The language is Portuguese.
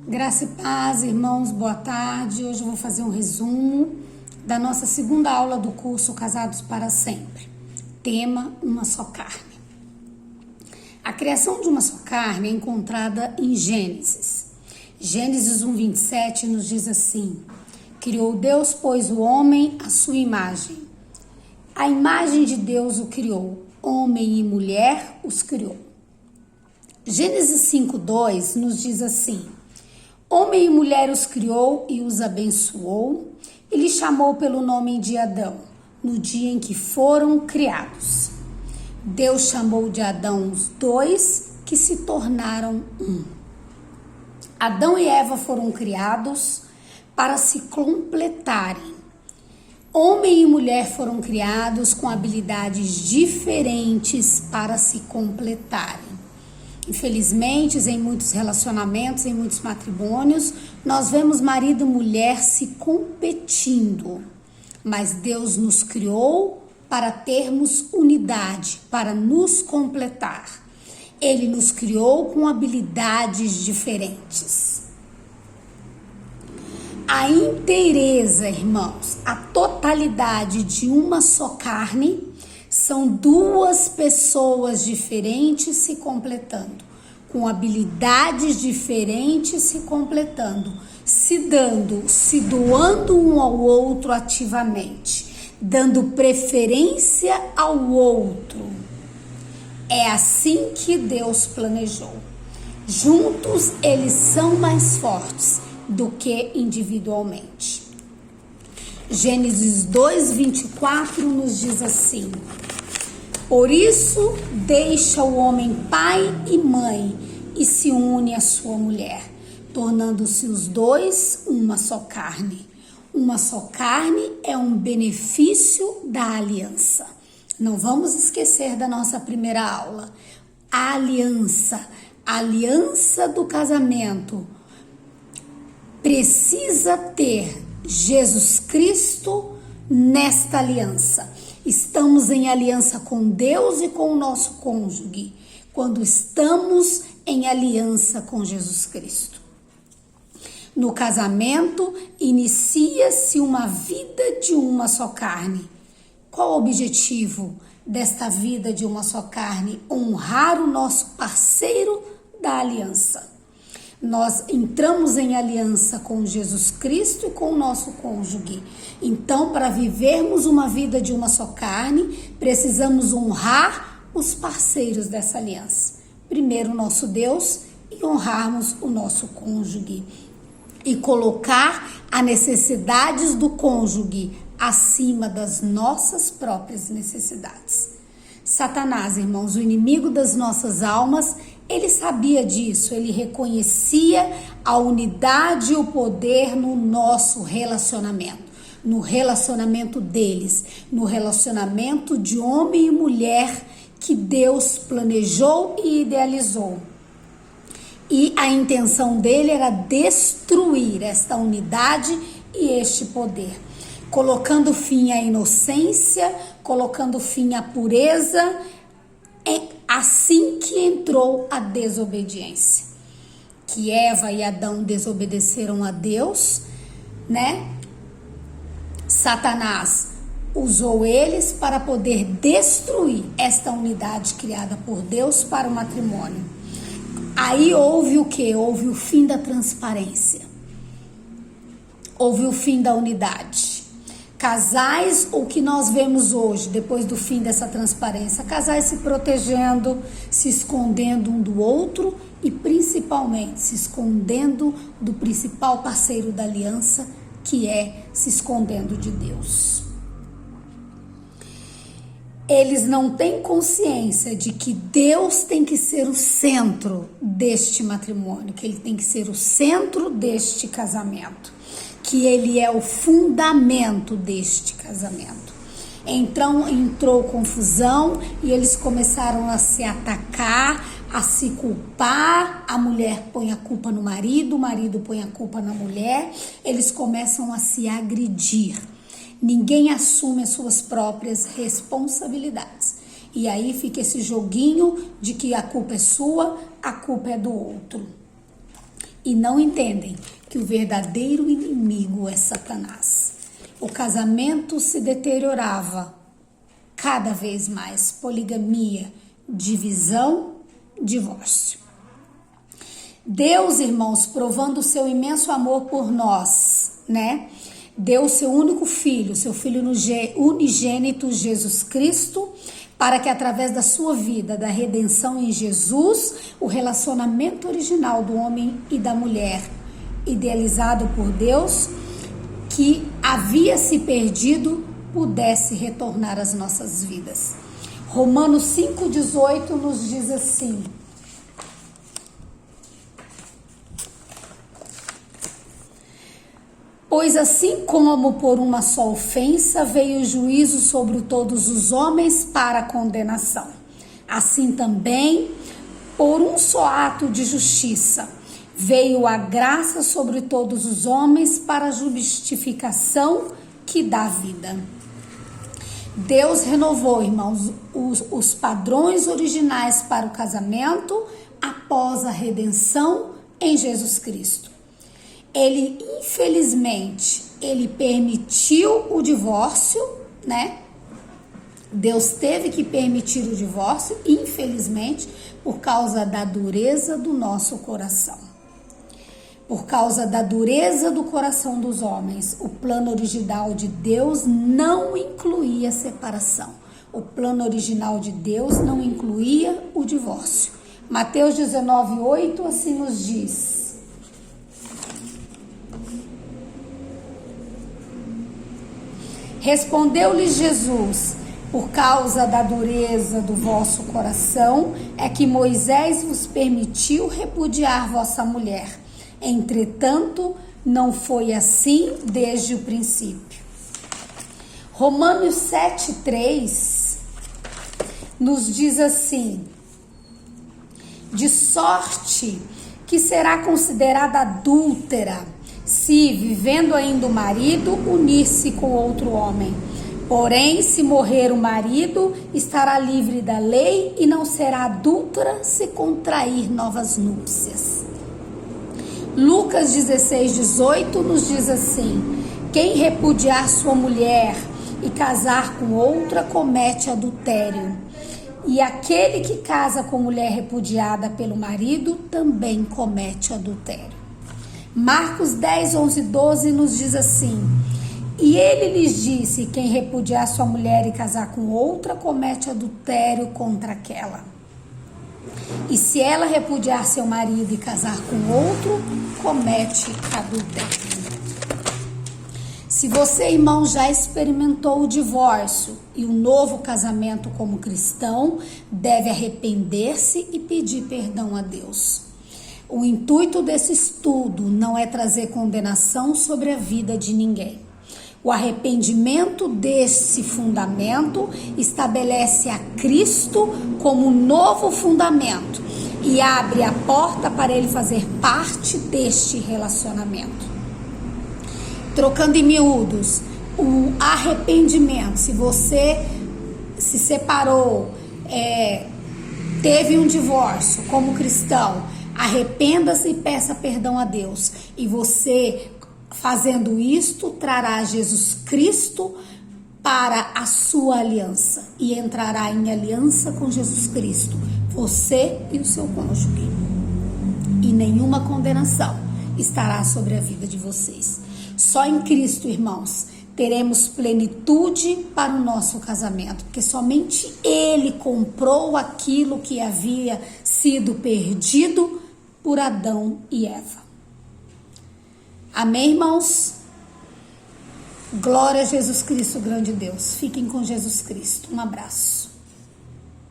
Graça e paz, irmãos, boa tarde. Hoje eu vou fazer um resumo da nossa segunda aula do curso Casados para Sempre. Tema: uma só carne. A criação de uma só carne é encontrada em Gênesis. Gênesis 1:27 nos diz assim: criou Deus, pois, o homem à sua imagem. A imagem de Deus o criou, homem e mulher os criou. Gênesis 5:2 nos diz assim: homem e mulher os criou e os abençoou, e lhes chamou pelo nome de Adão, no dia em que foram criados. Deus chamou de Adão os dois que se tornaram um. Adão e Eva foram criados para se completarem. Homem e mulher foram criados com habilidades diferentes para se completarem. Infelizmente, em muitos relacionamentos, em muitos matrimônios, nós vemos marido e mulher se competindo. Mas Deus nos criou para termos unidade, para nos completar. Ele nos criou com habilidades diferentes. A inteireza, irmãos, a totalidade de uma só carne, são duas pessoas diferentes se completando, com habilidades diferentes se completando, se dando, se doando um ao outro ativamente, dando preferência ao outro. É assim que Deus planejou. Juntos eles são mais fortes do que individualmente. Gênesis 2:24 nos diz assim: por isso deixa o homem pai e mãe e se une à sua mulher, tornando-se os dois uma só carne. Uma só carne é um benefício da aliança. Não vamos esquecer da nossa primeira aula. A aliança do casamento precisa ter Jesus Cristo nesta aliança. Estamos em aliança com Deus e com o nosso cônjuge, quando estamos em aliança com Jesus Cristo. No casamento, inicia-se uma vida de uma só carne. Qual o objetivo desta vida de uma só carne? Honrar o nosso parceiro da aliança. Nós entramos em aliança com Jesus Cristo e com o nosso cônjuge. Então, para vivermos uma vida de uma só carne, precisamos honrar os parceiros dessa aliança. Primeiro o nosso Deus e honrarmos o nosso cônjuge. E colocar as necessidades do cônjuge acima das nossas próprias necessidades. Satanás, irmãos, o inimigo das nossas almas, ele sabia disso, ele reconhecia a unidade e o poder no nosso relacionamento, no relacionamento deles, no relacionamento de homem e mulher que Deus planejou e idealizou. E a intenção dele era destruir esta unidade e este poder, colocando fim à inocência, colocando fim à pureza, assim que entrou a desobediência. Que Eva e Adão desobedeceram a Deus, né? Satanás usou eles para poder destruir esta unidade criada por Deus para o matrimônio. Aí houve o quê? Houve o fim da transparência. Houve o fim da unidade. Casais, o que nós vemos hoje, depois do fim dessa transparência, casais se protegendo, se escondendo um do outro e principalmente se escondendo do principal parceiro da aliança, que é se escondendo de Deus. Eles não têm consciência de que Deus tem que ser o centro deste matrimônio, que ele tem que ser o centro deste casamento, que ele é o fundamento deste casamento. Então entrou confusão e eles começaram a se atacar, a se culpar. A mulher põe a culpa no marido, o marido põe a culpa na mulher. Eles começam a se agredir. Ninguém assume as suas próprias responsabilidades. E aí fica esse joguinho de que a culpa é sua, a culpa é do outro. e não entendem que o verdadeiro inimigo é Satanás. O casamento se deteriorava cada vez mais. Poligamia, divisão, divórcio. Deus, irmãos, provando o seu imenso amor por nós, né? Deu o seu único filho, seu filho unigênito, Jesus Cristo, para que através da sua vida, da redenção em Jesus, o relacionamento original do homem e da mulher, idealizado por Deus, que havia se perdido, pudesse retornar às nossas vidas. Romanos 5,18 nos diz assim: pois assim como por uma só ofensa veio o juízo sobre todos os homens para condenação, assim também por um só ato de justiça veio a graça sobre todos os homens para a justificação que dá vida. Deus renovou, irmãos, os padrões originais para o casamento após a redenção em Jesus Cristo. Ele, infelizmente, ele permitiu o divórcio, né? Deus teve que permitir o divórcio, infelizmente, por causa da dureza do nosso coração. Por causa da dureza do coração dos homens, o plano original de Deus não incluía separação. O plano original de Deus não incluía o divórcio. Mateus 19:8 assim nos diz: respondeu-lhe Jesus: por causa da dureza do vosso coração é que Moisés vos permitiu repudiar vossa mulher. Entretanto, não foi assim desde o princípio. Romanos 7:3 nos diz assim: de sorte que será considerada adúltera se, vivendo ainda o marido, unir-se com outro homem. Porém, se morrer o marido, estará livre da lei e não será adúltera se contrair novas núpcias. Lucas 16:18 nos diz assim: quem repudiar sua mulher e casar com outra comete adultério, e aquele que casa com mulher repudiada pelo marido também comete adultério. Marcos 10:11-12 nos diz assim: e ele lhes disse: quem repudiar sua mulher e casar com outra comete adultério contra aquela. E se ela repudiar seu marido e casar com outro, comete adultério. Se você, irmão, já experimentou o divórcio e o novo casamento como cristão, deve arrepender-se e pedir perdão a Deus. O intuito desse estudo não é trazer condenação sobre a vida de ninguém. O arrependimento desse fundamento estabelece a Cristo como novo fundamento e abre a porta para ele fazer parte deste relacionamento. Trocando em miúdos, o arrependimento, se você se separou, teve um divórcio como cristão, arrependa-se e peça perdão a Deus. E você, fazendo isto, trará Jesus Cristo para a sua aliança e entrará em aliança com Jesus Cristo, você e o seu cônjuge. E nenhuma condenação estará sobre a vida de vocês. Só em Cristo, irmãos, teremos plenitude para o nosso casamento, porque somente Ele comprou aquilo que havia sido perdido por Adão e Eva. Amém, irmãos? Glória a Jesus Cristo, grande Deus. Fiquem com Jesus Cristo. Um abraço.